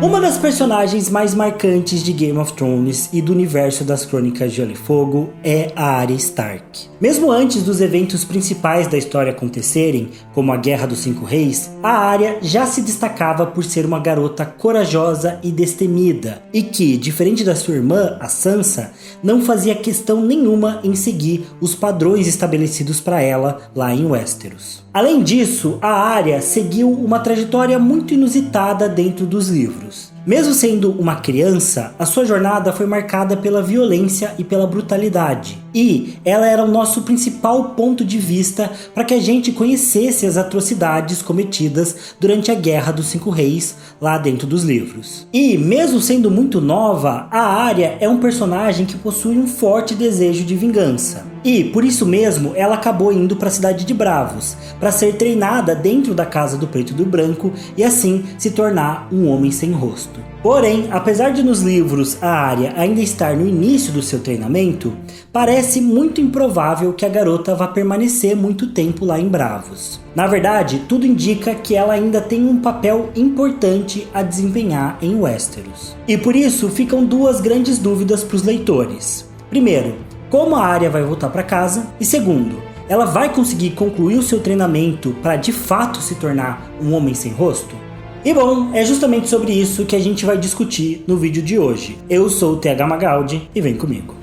Uma das personagens mais marcantes de Game of Thrones e do universo das Crônicas de Gelo e Fogo é a Arya Stark. Mesmo antes dos eventos principais da história acontecerem, como a Guerra dos Cinco Reis, a Arya já se destacava por ser uma garota corajosa e destemida, e que, diferente da sua irmã, a Sansa, não fazia questão nenhuma em seguir os padrões estabelecidos para ela lá em Westeros. Além disso, a Arya seguiu uma trajetória muito inusitada dentro dos livros. Mesmo sendo uma criança, a sua jornada foi marcada pela violência e pela brutalidade. E ela era o nosso principal ponto de vista para que a gente conhecesse as atrocidades cometidas durante a Guerra dos Cinco Reis lá dentro dos livros. E mesmo sendo muito nova, a Arya é um personagem que possui um forte desejo de vingança. E, por isso mesmo, ela acabou indo para a cidade de Braavos, para ser treinada dentro da Casa do Preto e do Branco e assim se tornar um homem sem rosto. Porém, apesar de nos livros a Arya ainda estar no início do seu treinamento, parece muito improvável que a garota vá permanecer muito tempo lá em Braavos. Na verdade, tudo indica que ela ainda tem um papel importante a desempenhar em Westeros. E por isso ficam duas grandes dúvidas para os leitores. Primeiro, como a Arya vai voltar para casa? E segundo, ela vai conseguir concluir o seu treinamento para de fato se tornar um homem sem rosto? E bom, é justamente sobre isso que a gente vai discutir no vídeo de hoje. Eu sou o TH Magaldi e vem comigo.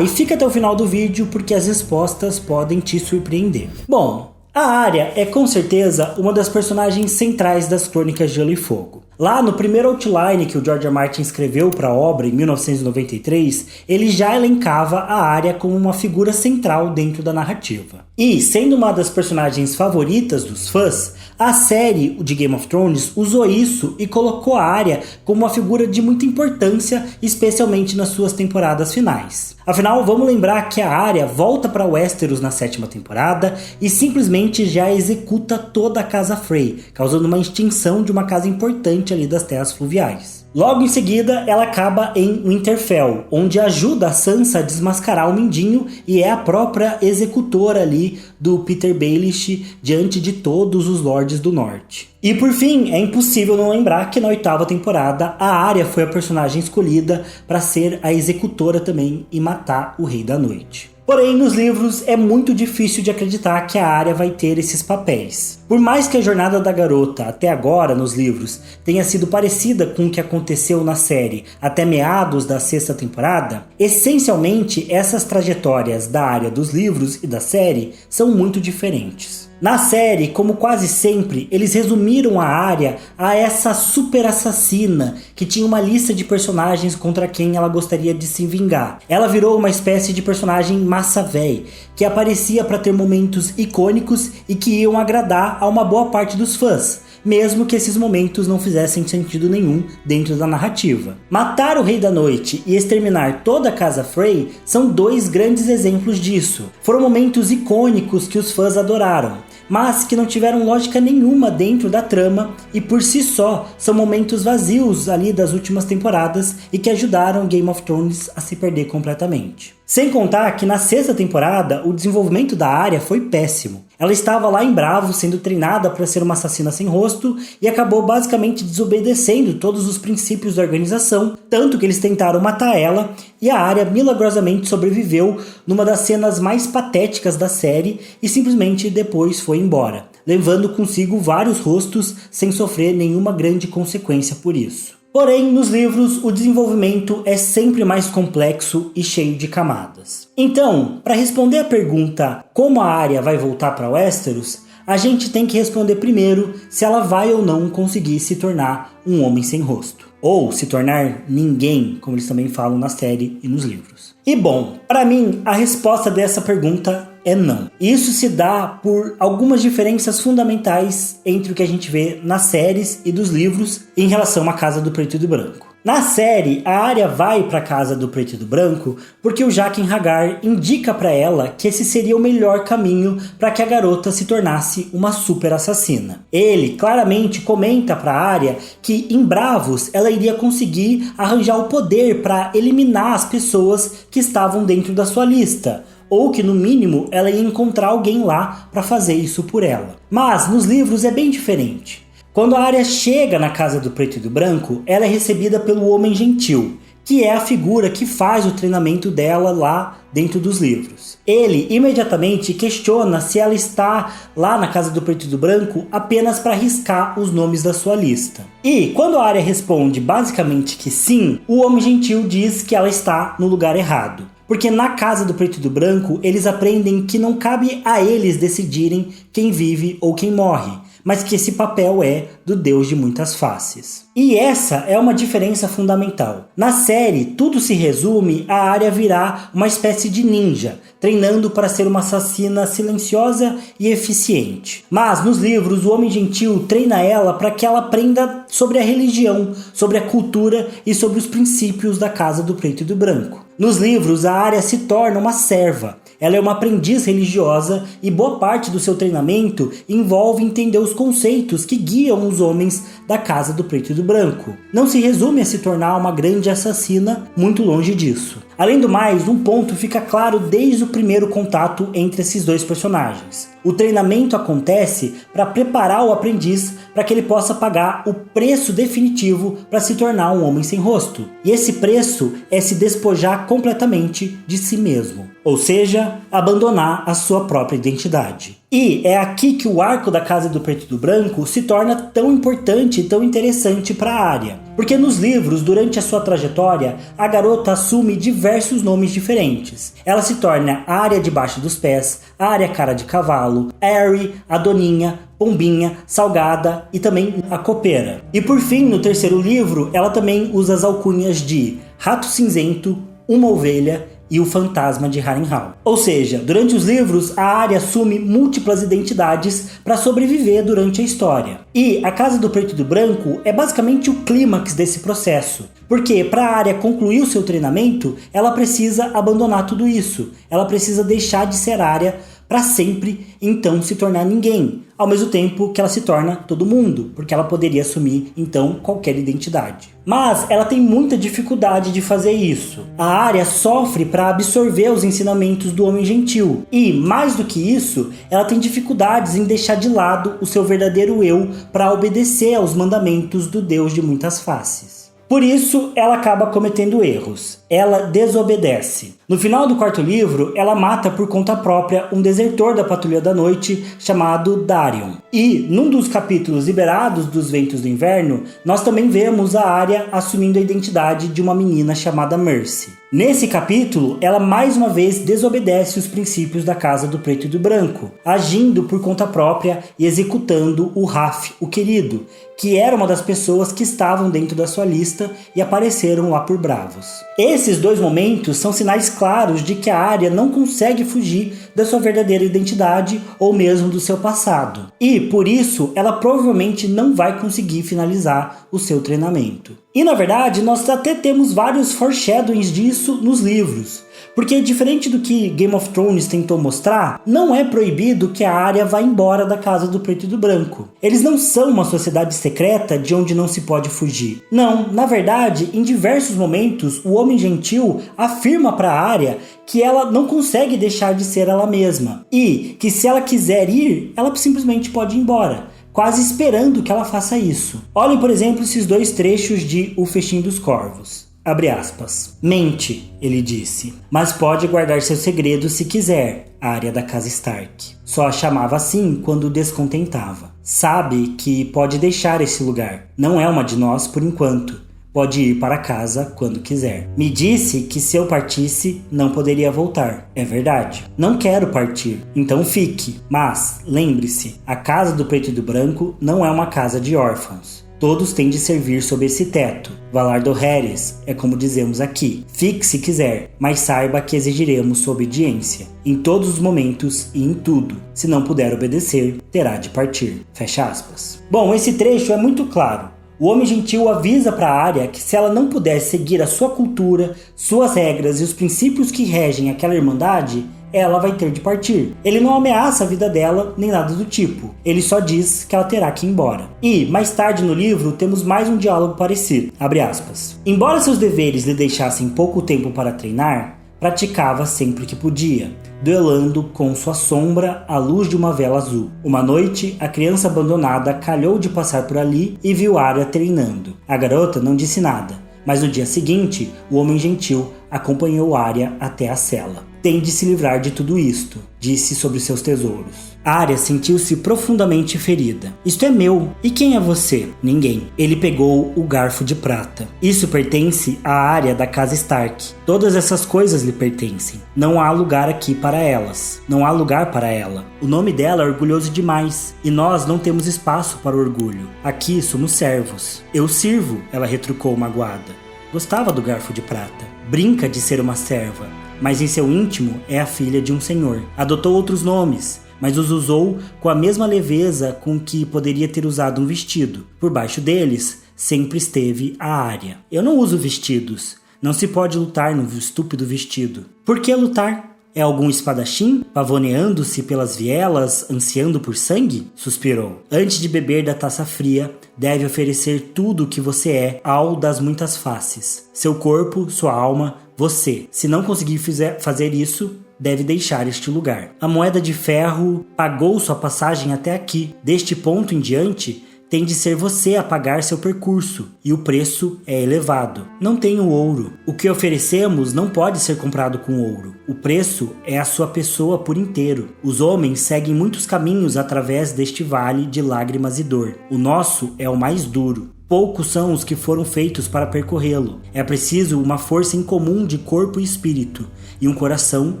E fica até o final do vídeo porque as respostas podem te surpreender. Bom, a Arya é com certeza uma das personagens centrais das Crônicas de Gelo e Fogo. Lá no primeiro outline que o George R. R. Martin escreveu para a obra em 1993, ele já elencava a Arya como uma figura central dentro da narrativa. E, sendo uma das personagens favoritas dos fãs, a série de Game of Thrones usou isso e colocou a Arya como uma figura de muita importância, especialmente nas suas temporadas finais. Afinal, vamos lembrar que a Arya volta para Westeros na 7ª temporada e simplesmente já executa toda a Casa Frey, causando uma extinção de uma casa importante ali das terras fluviais. Logo em seguida, ela acaba em Winterfell, onde ajuda a Sansa a desmascarar o Mindinho e é a própria executora ali do Peter Baelish diante de todos os Lordes do Norte. E por fim, é impossível não lembrar que na 8ª temporada a Arya foi a personagem escolhida para ser a executora também e matar o Rei da Noite. Porém, nos livros é muito difícil de acreditar que a Arya vai ter esses papéis. Por mais que a jornada da garota até agora nos livros tenha sido parecida com o que aconteceu na série até meados da 6ª temporada, essencialmente essas trajetórias da Arya dos livros e da série são muito diferentes. Na série, como quase sempre, eles resumiram a Arya a essa super assassina que tinha uma lista de personagens contra quem ela gostaria de se vingar. Ela virou uma espécie de personagem massa véi, que aparecia para ter momentos icônicos e que iam agradar a uma boa parte dos fãs, mesmo que esses momentos não fizessem sentido nenhum dentro da narrativa. Matar o Rei da Noite e exterminar toda a Casa Frey são dois grandes exemplos disso. Foram momentos icônicos que os fãs adoraram, mas que não tiveram lógica nenhuma dentro da trama e por si só são momentos vazios ali das últimas temporadas e que ajudaram Game of Thrones a se perder completamente. Sem contar que na 6ª temporada o desenvolvimento da Arya foi péssimo. Ela estava lá em Braavos sendo treinada para ser uma assassina sem rosto e acabou basicamente desobedecendo todos os princípios da organização, tanto que eles tentaram matar ela e a Arya milagrosamente sobreviveu numa das cenas mais patéticas da série e simplesmente depois foi embora, levando consigo vários rostos sem sofrer nenhuma grande consequência por isso. Porém, nos livros, o desenvolvimento é sempre mais complexo e cheio de camadas. Então, para responder a pergunta como a Arya vai voltar para Westeros, a gente tem que responder primeiro se ela vai ou não conseguir se tornar um homem sem rosto. Ou se tornar ninguém, como eles também falam na série e nos livros. E bom, para mim, a resposta dessa pergunta é não. Isso se dá por algumas diferenças fundamentais entre o que a gente vê nas séries e dos livros em relação à Casa do Preto e do Branco. Na série, a Arya vai para a Casa do Preto e do Branco porque o Jaqen H'ghar indica para ela que esse seria o melhor caminho para que a garota se tornasse uma super assassina. Ele claramente comenta para a Arya que em Braavos ela iria conseguir arranjar o poder para eliminar as pessoas que estavam dentro da sua lista, ou que no mínimo ela ia encontrar alguém lá para fazer isso por ela. Mas nos livros é bem diferente. Quando a Arya chega na casa do Preto e do Branco, ela é recebida pelo Homem Gentil, que é a figura que faz o treinamento dela lá dentro dos livros. Ele imediatamente questiona se ela está lá na casa do Preto e do Branco apenas para riscar os nomes da sua lista. E quando a Arya responde basicamente que sim, o Homem Gentil diz que ela está no lugar errado. Porque na casa do Preto e do Branco, eles aprendem que não cabe a eles decidirem quem vive ou quem morre, mas que esse papel é do Deus de muitas faces. E essa é uma diferença fundamental. Na série, tudo se resume a Arya virar uma espécie de ninja, treinando para ser uma assassina silenciosa e eficiente. Mas nos livros, o Homem Gentil treina ela para que ela aprenda sobre a religião, sobre a cultura e sobre os princípios da casa do Preto e do Branco. Nos livros, a Arya se torna uma serva. Ela é uma aprendiz religiosa e boa parte do seu treinamento envolve entender os conceitos que guiam os homens da casa do Preto e do Branco. Não se resume a se tornar uma grande assassina, muito longe disso. Além do mais, um ponto fica claro desde o primeiro contato entre esses dois personagens. O treinamento acontece para preparar o aprendiz para que ele possa pagar o preço definitivo para se tornar um homem sem rosto. E esse preço é se despojar completamente de si mesmo, ou seja, abandonar a sua própria identidade. E é aqui que o arco da Casa do Preto e do Branco se torna tão importante e tão interessante para a Arya. Porque nos livros, durante a sua trajetória, a garota assume diversos nomes diferentes. Ela se torna Arya debaixo dos pés, Arya cara de cavalo, Arry, a Doninha, Pombinha, Salgada e também a Copeira. E por fim, no terceiro livro, ela também usa as alcunhas de Rato Cinzento, Uma Ovelha e o Fantasma de Harrenhal. Ou seja, durante os livros, a Arya assume múltiplas identidades para sobreviver durante a história. E a Casa do Preto e do Branco é basicamente o clímax desse processo. Porque para a Arya concluir o seu treinamento, ela precisa abandonar tudo isso. Ela precisa deixar de ser Arya para sempre, então se tornar ninguém, ao mesmo tempo que ela se torna todo mundo, porque ela poderia assumir então qualquer identidade. Mas ela tem muita dificuldade de fazer isso. A Arya sofre para absorver os ensinamentos do Homem Gentil e, mais do que isso, ela tem dificuldades em deixar de lado o seu verdadeiro eu para obedecer aos mandamentos do Deus de muitas faces. Por isso, ela acaba cometendo erros. Ela desobedece. No final do quarto livro, ela mata por conta própria um desertor da Patrulha da Noite chamado Darion. E, num dos capítulos liberados dos Ventos do Inverno, nós também vemos a Arya assumindo a identidade de uma menina chamada Mercy. Nesse capítulo, ela mais uma vez desobedece os princípios da Casa do Preto e do Branco, agindo por conta própria e executando o Raf, o Querido, que era uma das pessoas que estavam dentro da sua lista e apareceram lá por bravos. Esses dois momentos são sinais claros de que a Arya não consegue fugir da sua verdadeira identidade ou mesmo do seu passado. E, por isso, ela provavelmente não vai conseguir finalizar o seu treinamento. E, na verdade, nós até temos vários foreshadowings disso nos livros. Porque, diferente do que Game of Thrones tentou mostrar, não é proibido que a Arya vá embora da Casa do Preto e do Branco. Eles não são uma sociedade secreta de onde não se pode fugir. Não, na verdade, em diversos momentos, o Homem Gentil afirma para a Arya que ela não consegue deixar de ser ela mesma. E que se ela quiser ir, ela simplesmente pode ir embora, quase esperando que ela faça isso. Olhem, por exemplo, esses dois trechos de O Festim dos Corvos. Abre aspas. Mente, ele disse, mas pode guardar seu segredo se quiser, Arya da casa Stark. Só a chamava assim quando o descontentava. Sabe que pode deixar esse lugar. Não é uma de nós por enquanto. Pode ir para casa quando quiser. Me disse que se eu partisse, não poderia voltar. É verdade. Não quero partir. Então fique. Mas, lembre-se, a Casa do Preto e do Branco não é uma casa de órfãos. Todos têm de servir sob esse teto. Valar Dohaeris é como dizemos aqui. Fique se quiser, mas saiba que exigiremos sua obediência. Em todos os momentos e em tudo. Se não puder obedecer, terá de partir. Fecha aspas. Bom, esse trecho é muito claro. O Homem Gentil avisa para a Arya que se ela não puder seguir a sua cultura, suas regras e os princípios que regem aquela irmandade, ela vai ter de partir. Ele não ameaça a vida dela, nem nada do tipo. Ele só diz que ela terá que ir embora. E, mais tarde no livro, temos mais um diálogo parecido. Abre aspas. Embora seus deveres lhe deixassem pouco tempo para treinar, praticava sempre que podia, duelando com sua sombra à luz de uma vela azul. Uma noite, a criança abandonada calhou de passar por ali e viu Arya treinando. A garota não disse nada, mas no dia seguinte, o homem gentil acompanhou Arya até a cela. Tem de se livrar de tudo isto, disse sobre seus tesouros. Arya sentiu-se profundamente ferida. Isto é meu. E quem é você? Ninguém. Ele pegou o garfo de prata. Isso pertence à Arya da casa Stark. Todas essas coisas lhe pertencem. Não há lugar aqui para elas. Não há lugar para ela. O nome dela é orgulhoso demais. E nós não temos espaço para o orgulho. Aqui somos servos. Eu sirvo, ela retrucou magoada. Gostava do garfo de prata. Brinca de ser uma serva, mas em seu íntimo é a filha de um senhor. Adotou outros nomes, mas os usou com a mesma leveza com que poderia ter usado um vestido. Por baixo deles, sempre esteve a Arya. Eu não uso vestidos. Não se pode lutar no estúpido vestido. Por que lutar? É algum espadachim, pavoneando-se pelas vielas, ansiando por sangue? Suspirou. Antes de beber da taça fria, deve oferecer tudo o que você é ao das muitas faces. Seu corpo, sua alma, você. Se não conseguir fazer isso, deve deixar este lugar. A moeda de ferro pagou sua passagem até aqui. Deste ponto em diante, tem de ser você a pagar seu percurso, e o preço é elevado. Não tenho ouro. O que oferecemos não pode ser comprado com ouro. O preço é a sua pessoa por inteiro. Os homens seguem muitos caminhos através deste vale de lágrimas e dor. O nosso é o mais duro. Poucos são os que foram feitos para percorrê-lo. É preciso uma força incomum de corpo e espírito, e um coração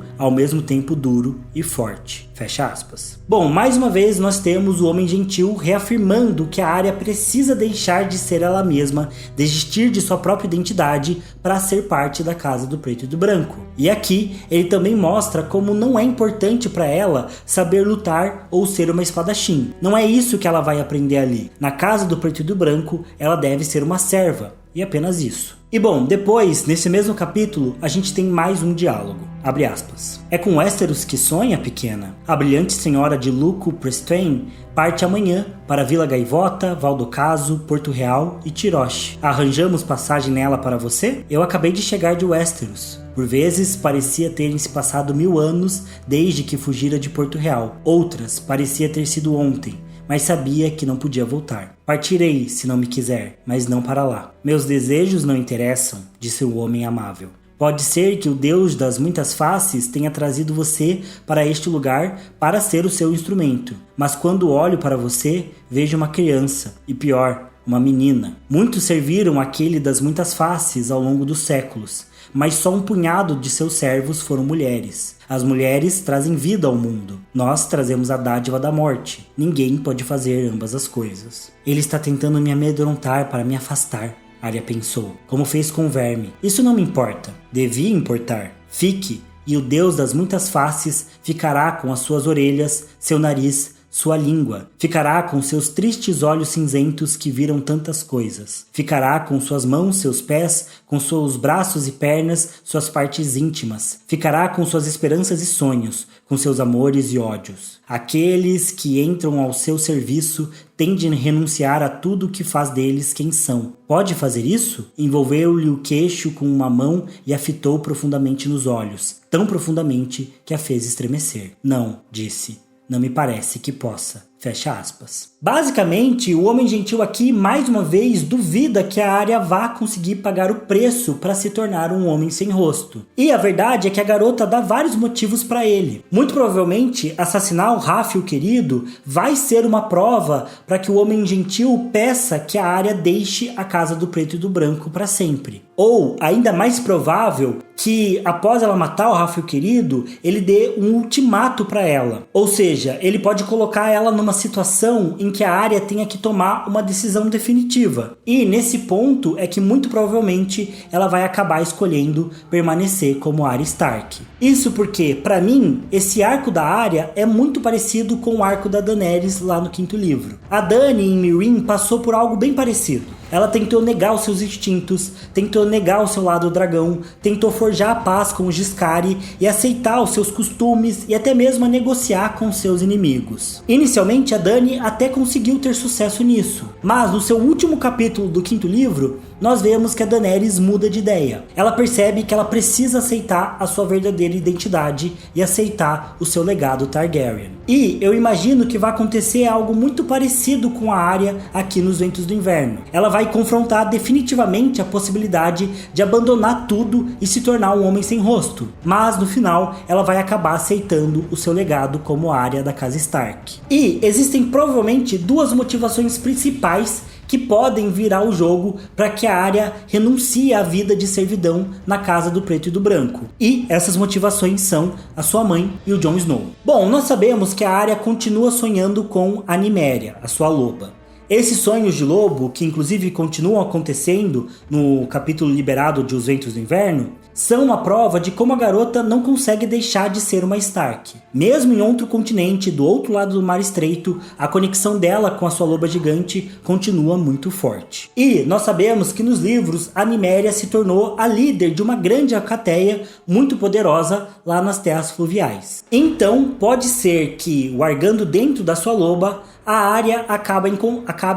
ao mesmo tempo duro e forte. Fecha aspas. Bom, mais uma vez nós temos o homem gentil reafirmando que a Arya precisa deixar de ser ela mesma, desistir de sua própria identidade para ser parte da Casa do Preto e do Branco. E aqui ele também mostra como não é importante para ela saber lutar ou ser uma espadachim. Não é isso que ela vai aprender ali. Na Casa do Preto e do Branco, ela deve ser uma serva. E apenas isso. E bom, depois, nesse mesmo capítulo, a gente tem mais um diálogo. Abre aspas. É com Westeros que sonha, pequena? A brilhante senhora de Luco Prestane parte amanhã para Vila Gaivota, Valdocaso, Porto Real e Tiroche. Arranjamos passagem nela para você? Eu acabei de chegar de Westeros. Por vezes, parecia terem se passado 1000 anos desde que fugira de Porto Real. Outras, parecia ter sido ontem. Mas sabia que não podia voltar. Partirei, se não me quiser, mas não para lá. Meus desejos não interessam, disse o homem amável. Pode ser que o Deus das muitas faces tenha trazido você para este lugar para ser o seu instrumento. Mas quando olho para você, vejo uma criança, e pior, uma menina. Muitos serviram aquele das muitas faces ao longo dos séculos, mas só um punhado de seus servos foram mulheres. As mulheres trazem vida ao mundo. Nós trazemos a dádiva da morte. Ninguém pode fazer ambas as coisas. Ele está tentando me amedrontar para me afastar, Arya pensou, como fez com o verme. Isso não me importa. Devia importar. Fique, e o Deus das muitas faces ficará com as suas orelhas, seu nariz, sua língua. Ficará com seus tristes olhos cinzentos que viram tantas coisas. Ficará com suas mãos, seus pés, com seus braços e pernas, suas partes íntimas. Ficará com suas esperanças e sonhos, com seus amores e ódios. Aqueles que entram ao seu serviço têm de renunciar a tudo que faz deles quem são. Pode fazer isso? Envolveu-lhe o queixo com uma mão e a fitou profundamente nos olhos, tão profundamente que a fez estremecer. Não, disse. Não me parece que possa. Fecha aspas. Basicamente, o homem gentil aqui, mais uma vez, duvida que a Arya vá conseguir pagar o preço para se tornar um homem sem rosto. E a verdade é que a garota dá vários motivos para ele. Muito provavelmente, assassinar o Rafe, o querido, vai ser uma prova para que o homem gentil peça que a Arya deixe a Casa do Preto e do Branco para sempre. Ou, ainda mais provável, que após ela matar o Rafe, o querido, ele dê um ultimato para ela. Ou seja, ele pode colocar ela numa situação em que a Arya tenha que tomar uma decisão definitiva. E nesse ponto é que muito provavelmente ela vai acabar escolhendo permanecer como Arya Stark. Isso porque, para mim, esse arco da Arya é muito parecido com o arco da Daenerys lá no 5º livro. A Dany em Meereen passou por algo bem parecido. ela tentou negar os seus instintos, tentou negar o seu lado dragão, tentou forjar a paz com o Giscari e aceitar os seus costumes e até mesmo a negociar com seus inimigos. Inicialmente, a Dany até conseguiu ter sucesso nisso, mas no seu último capítulo do 5º livro, nós vemos que a Daenerys muda de ideia. Ela percebe que ela precisa aceitar a sua verdadeira identidade e aceitar o seu legado Targaryen. E eu imagino que vai acontecer algo muito parecido com a Arya aqui nos Ventos do Inverno. Ela vai confrontar definitivamente a possibilidade de abandonar tudo e se tornar um homem sem rosto. Mas no final, ela vai acabar aceitando o seu legado como Arya da casa Stark. E existem provavelmente duas motivações principais que podem virar o jogo para que a Arya renuncie à vida de servidão na casa do Preto e do Branco. E essas motivações são a sua mãe e o Jon Snow. Bom, nós sabemos que a Arya continua sonhando com a Nymeria, a sua loba. Esses sonhos de lobo, que inclusive continuam acontecendo no capítulo liberado de Os Ventos do Inverno, são a prova de como a garota não consegue deixar de ser uma Stark. Mesmo em outro continente, do outro lado do Mar Estreito, a conexão dela com a sua loba gigante continua muito forte. E nós sabemos que nos livros a Nymeria se tornou a líder de uma grande alcateia muito poderosa lá nas terras fluviais. Então pode ser que, largando dentro da sua loba, a Arya acabe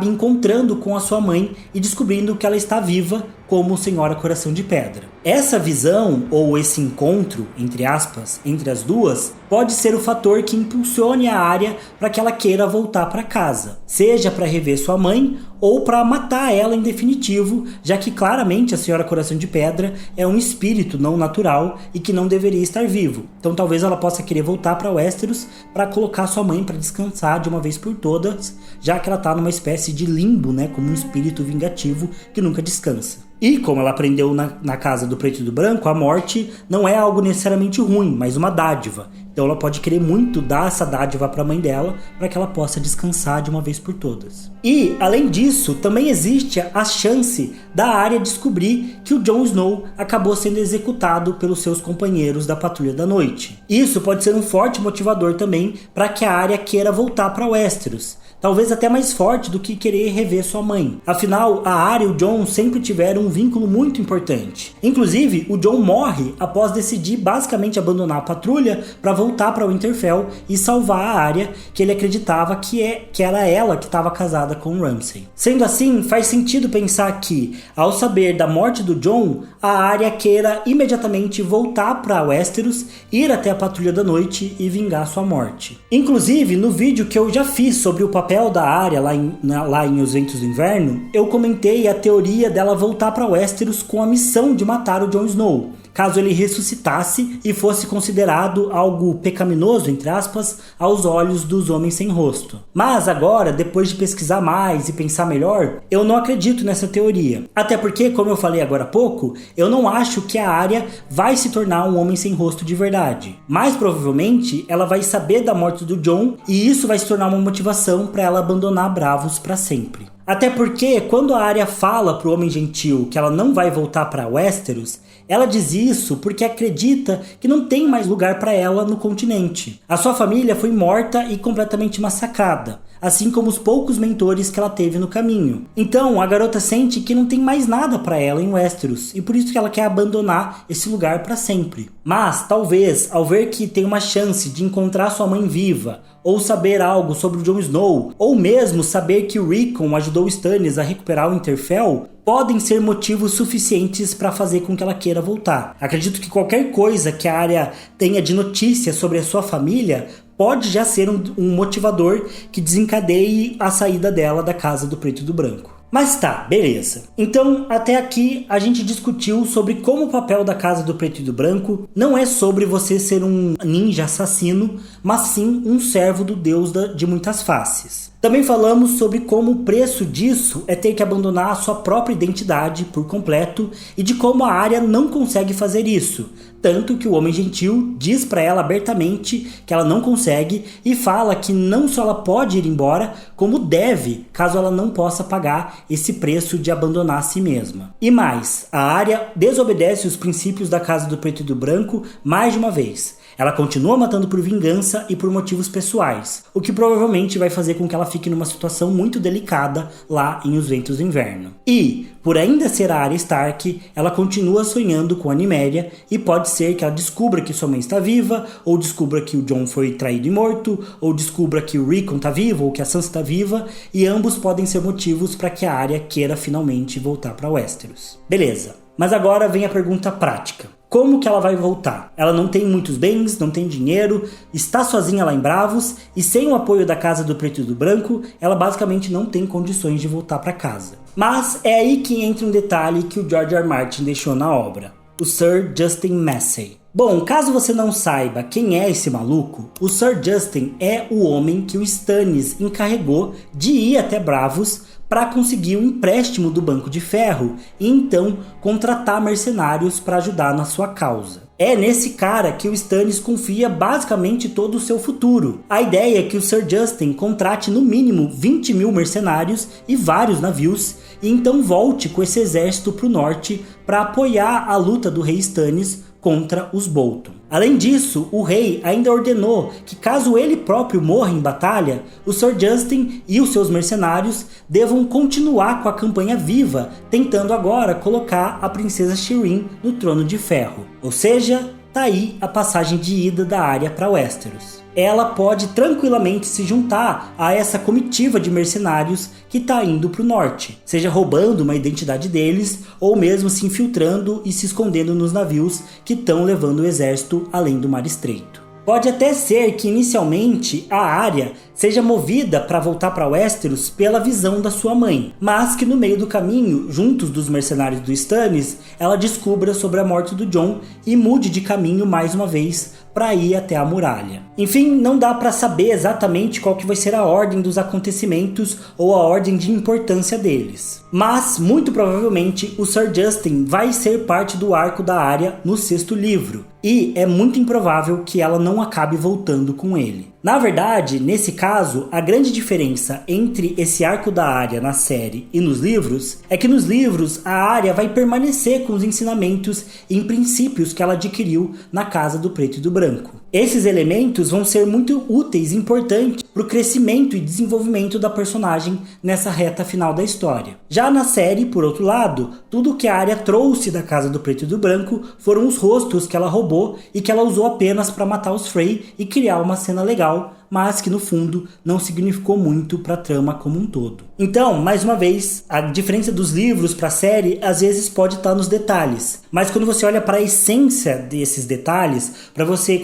encontrando com a sua mãe e descobrindo que ela está viva como Senhora Coração de Pedra. Essa visão, ou esse encontro, entre aspas, entre as duas, pode ser o fator que impulsione a Arya para que ela queira voltar para casa, seja para rever sua mãe ou para matar ela em definitivo, já que claramente a Senhora Coração de Pedra é um espírito não natural e que não deveria estar vivo. Então talvez ela possa querer voltar para Westeros para colocar sua mãe para descansar de uma vez por todas, já que ela está numa espécie de limbo, né, como um espírito vingativo que nunca descansa. E como ela aprendeu na casa do Preto e do Branco, a morte não é algo necessariamente ruim, mas uma dádiva. Então ela pode querer muito dar essa dádiva para a mãe dela, para que ela possa descansar de uma vez por todas. E, além disso, também existe a chance da Arya descobrir que o Jon Snow acabou sendo executado pelos seus companheiros da Patrulha da Noite. Isso pode ser um forte motivador também para que a Arya queira voltar para Westeros. Talvez até mais forte do que querer rever sua mãe. Afinal, a Arya e o Jon sempre tiveram um vínculo muito importante. Inclusive, o Jon morre após decidir basicamente abandonar a patrulha para voltar para Winterfell e salvar a Arya, que ele acreditava que era ela que estava casada com Ramsay. Sendo assim, faz sentido pensar que, ao saber da morte do Jon, a Arya queira imediatamente voltar para Westeros, ir até a Patrulha da Noite e vingar sua morte. Inclusive, no vídeo que eu já fiz sobre o papel da Arya lá em Os Ventos do Inverno, eu comentei a teoria dela voltar para Westeros com a missão de matar o Jon Snow, caso ele ressuscitasse e fosse considerado algo pecaminoso, entre aspas, aos olhos dos homens sem rosto. Mas agora, depois de pesquisar mais e pensar melhor, eu não acredito nessa teoria. Até porque, como eu falei agora há pouco, eu não acho que a Arya vai se tornar um homem sem rosto de verdade. Mais provavelmente, ela vai saber da morte do Jon e isso vai se tornar uma motivação para ela abandonar Braavos para sempre. Até porque, quando a Arya fala pro Homem Gentil que ela não vai voltar para Westeros, ela diz isso porque acredita que não tem mais lugar para ela no continente. A sua família foi morta e completamente massacrada, assim como os poucos mentores que ela teve no caminho. Então, a garota sente que não tem mais nada para ela em Westeros, e por isso que ela quer abandonar esse lugar para sempre. Mas, talvez, ao ver que tem uma chance de encontrar sua mãe viva, ou saber algo sobre o Jon Snow, ou mesmo saber que o Rickon ajudou Stannis a recuperar o Winterfell, podem ser motivos suficientes para fazer com que ela queira voltar. Acredito que qualquer coisa que a Arya tenha de notícia sobre a sua família pode já ser um motivador que desencadeie a saída dela da casa do Preto e do Branco. Mas tá, beleza. Então, até aqui a gente discutiu sobre como o papel da Casa do Preto e do Branco não é sobre você ser um ninja assassino, mas sim um servo do Deus de muitas faces. Também falamos sobre como o preço disso é ter que abandonar a sua própria identidade por completo e de como a Arya não consegue fazer isso. Tanto que o Homem Gentil diz para ela abertamente que ela não consegue e fala que não só ela pode ir embora, como deve, caso ela não possa pagar esse preço de abandonar a si mesma. E mais, a Arya desobedece os princípios da Casa do Preto e do Branco mais de uma vez. Ela continua matando por vingança e por motivos pessoais, o que provavelmente vai fazer com que ela fique numa situação muito delicada lá em Os Ventos do Inverno. E, por ainda ser a Arya Stark, ela continua sonhando com a Nymeria e pode ser que ela descubra que sua mãe está viva, ou descubra que o Jon foi traído e morto, ou descubra que o Rickon está vivo, ou que a Sansa está viva, e ambos podem ser motivos para que a Arya queira finalmente voltar para Westeros. Beleza, mas agora vem a pergunta prática. Como que ela vai voltar? Ela não tem muitos bens, não tem dinheiro, está sozinha lá em Bravos e sem o apoio da Casa do Preto e do Branco, ela basicamente não tem condições de voltar para casa. Mas é aí que entra um detalhe que o George R. R. Martin deixou na obra: o Sir Justin Massey. Bom, caso você não saiba quem é esse maluco, o Sir Justin é o homem que o Stannis encarregou de ir até Bravos para conseguir um empréstimo do Banco de Ferro e então contratar mercenários para ajudar na sua causa. É nesse cara que o Stannis confia basicamente todo o seu futuro. A ideia é que o Sir Justin contrate no mínimo 20 mil mercenários e vários navios e então volte com esse exército para o norte para apoiar a luta do rei Stannis contra os Bolton. Além disso, o rei ainda ordenou que caso ele próprio morra em batalha, o Sir Justin e os seus mercenários devam continuar com a campanha viva, tentando agora colocar a princesa Shireen no trono de ferro. Ou seja, tá aí a passagem de ida da Arya para Westeros. Ela pode tranquilamente se juntar a essa comitiva de mercenários que está indo para o norte, seja roubando uma identidade deles ou mesmo se infiltrando e se escondendo nos navios que estão levando o exército além do Mar Estreito. Pode até ser que inicialmente a Arya seja movida para voltar para Westeros pela visão da sua mãe, mas que no meio do caminho, juntos dos mercenários do Stannis, ela descubra sobre a morte do Jon e mude de caminho mais uma vez para ir até a muralha. Enfim, não dá para saber exatamente qual que vai ser a ordem dos acontecimentos ou a ordem de importância deles. Mas, muito provavelmente, o Sir Justin vai ser parte do arco da Arya no 6º livro, e é muito improvável que ela não acabe voltando com ele. Na verdade, nesse caso, a grande diferença entre esse arco da Arya na série e nos livros é que nos livros a Arya vai permanecer com os ensinamentos e princípios que ela adquiriu na Casa do Preto e do Branco. Esses elementos vão ser muito úteis e importantes para o crescimento e desenvolvimento da personagem nessa reta final da história. Já na série, por outro lado, tudo que a Arya trouxe da Casa do Preto e do Branco foram os rostos que ela roubou e que ela usou apenas para matar os Frey e criar uma cena legal, mas que no fundo não significou muito para a trama como um todo. Então, mais uma vez, a diferença dos livros para a série às vezes pode estar nos detalhes, mas quando você olha para a essência desses detalhes,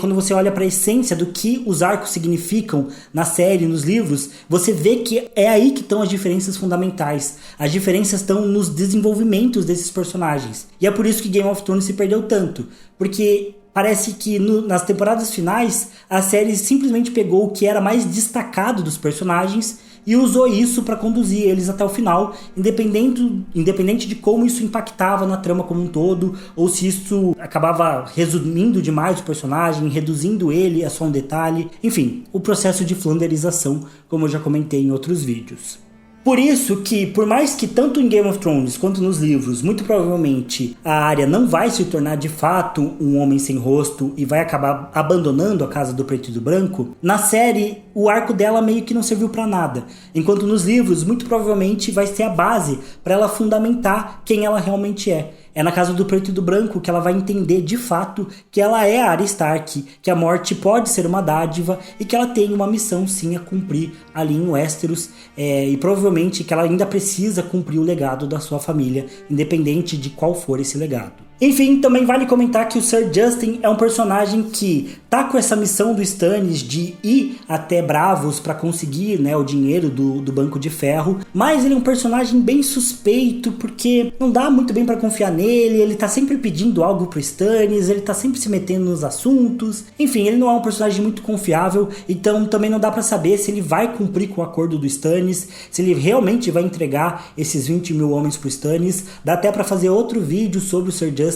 quando você olha para a essência do que os arcos significam na série e nos livros, você vê que é aí que estão as diferenças fundamentais. As diferenças estão nos desenvolvimentos desses personagens. E é por isso que Game of Thrones se perdeu tanto, porque parece que nas temporadas finais a série simplesmente pegou o que era mais destacado dos personagens e usou isso para conduzir eles até o final, independente de como isso impactava na trama como um todo, ou se isso acabava resumindo demais o personagem, reduzindo ele a só um detalhe. Enfim, o processo de flanderização, como eu já comentei em outros vídeos. Por isso que, por mais que tanto em Game of Thrones quanto nos livros, muito provavelmente a Arya não vai se tornar de fato um homem sem rosto e vai acabar abandonando a Casa do Preto e do Branco, na série o arco dela meio que não serviu pra nada, enquanto nos livros muito provavelmente vai ser a base para ela fundamentar quem ela realmente é. É na Casa do Preto e do Branco que ela vai entender de fato que ela é a Arya Stark, que a morte pode ser uma dádiva e que ela tem uma missão sim a cumprir ali em Westeros, e provavelmente que ela ainda precisa cumprir o legado da sua família, independente de qual for esse legado. Enfim, também vale comentar que o Sir Justin é um personagem que tá com essa missão do Stannis de ir até Bravos para conseguir, né, o dinheiro do Banco de Ferro, mas ele é um personagem bem suspeito porque não dá muito bem para confiar nele, ele tá sempre pedindo algo pro Stannis, ele tá sempre se metendo nos assuntos, enfim, ele não é um personagem muito confiável, então também não dá para saber se ele vai cumprir com o acordo do Stannis, se ele realmente vai entregar esses 20 mil homens pro Stannis. Dá até para fazer outro vídeo sobre o Sir Justin,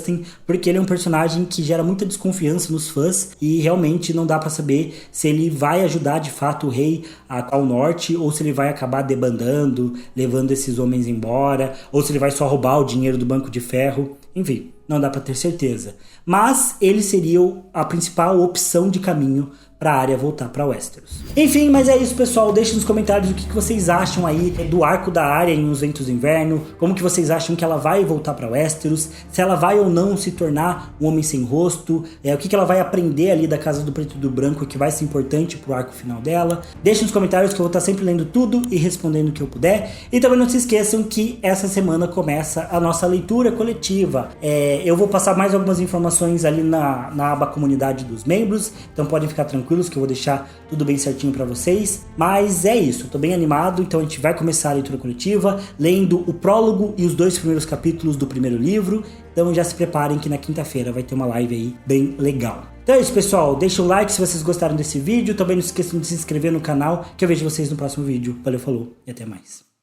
porque ele é um personagem que gera muita desconfiança nos fãs e realmente não dá pra saber se ele vai ajudar de fato o rei ao norte ou se ele vai acabar debandando, levando esses homens embora, ou se ele vai só roubar o dinheiro do Banco de Ferro. Enfim, não dá pra ter certeza. Mas ele seria a principal opção de caminho pra Arya voltar pra Westeros. Enfim, mas é isso, pessoal. Deixe nos comentários o que vocês acham aí do arco da Arya em Os Ventos do Inverno, como que vocês acham que ela vai voltar pra Westeros, se ela vai ou não se tornar um homem sem rosto, o que ela vai aprender ali da Casa do Preto e do Branco que vai ser importante pro arco final dela. Deixe nos comentários que eu vou estar sempre lendo tudo e respondendo o que eu puder. E também não se esqueçam que essa semana começa a nossa leitura coletiva. Eu vou passar mais algumas informações ali na aba comunidade dos membros, então podem ficar tranquilos que eu vou deixar tudo bem certinho pra vocês. Mas é isso, eu tô bem animado, então a gente vai começar a leitura coletiva lendo o prólogo e os 2 primeiros capítulos do primeiro livro. Então já se preparem que na quinta-feira vai ter uma live aí bem legal. Então é isso, pessoal. Deixa o like se vocês gostaram desse vídeo. Também não se esqueçam de se inscrever no canal, que eu vejo vocês no próximo vídeo. Valeu, falou e até mais.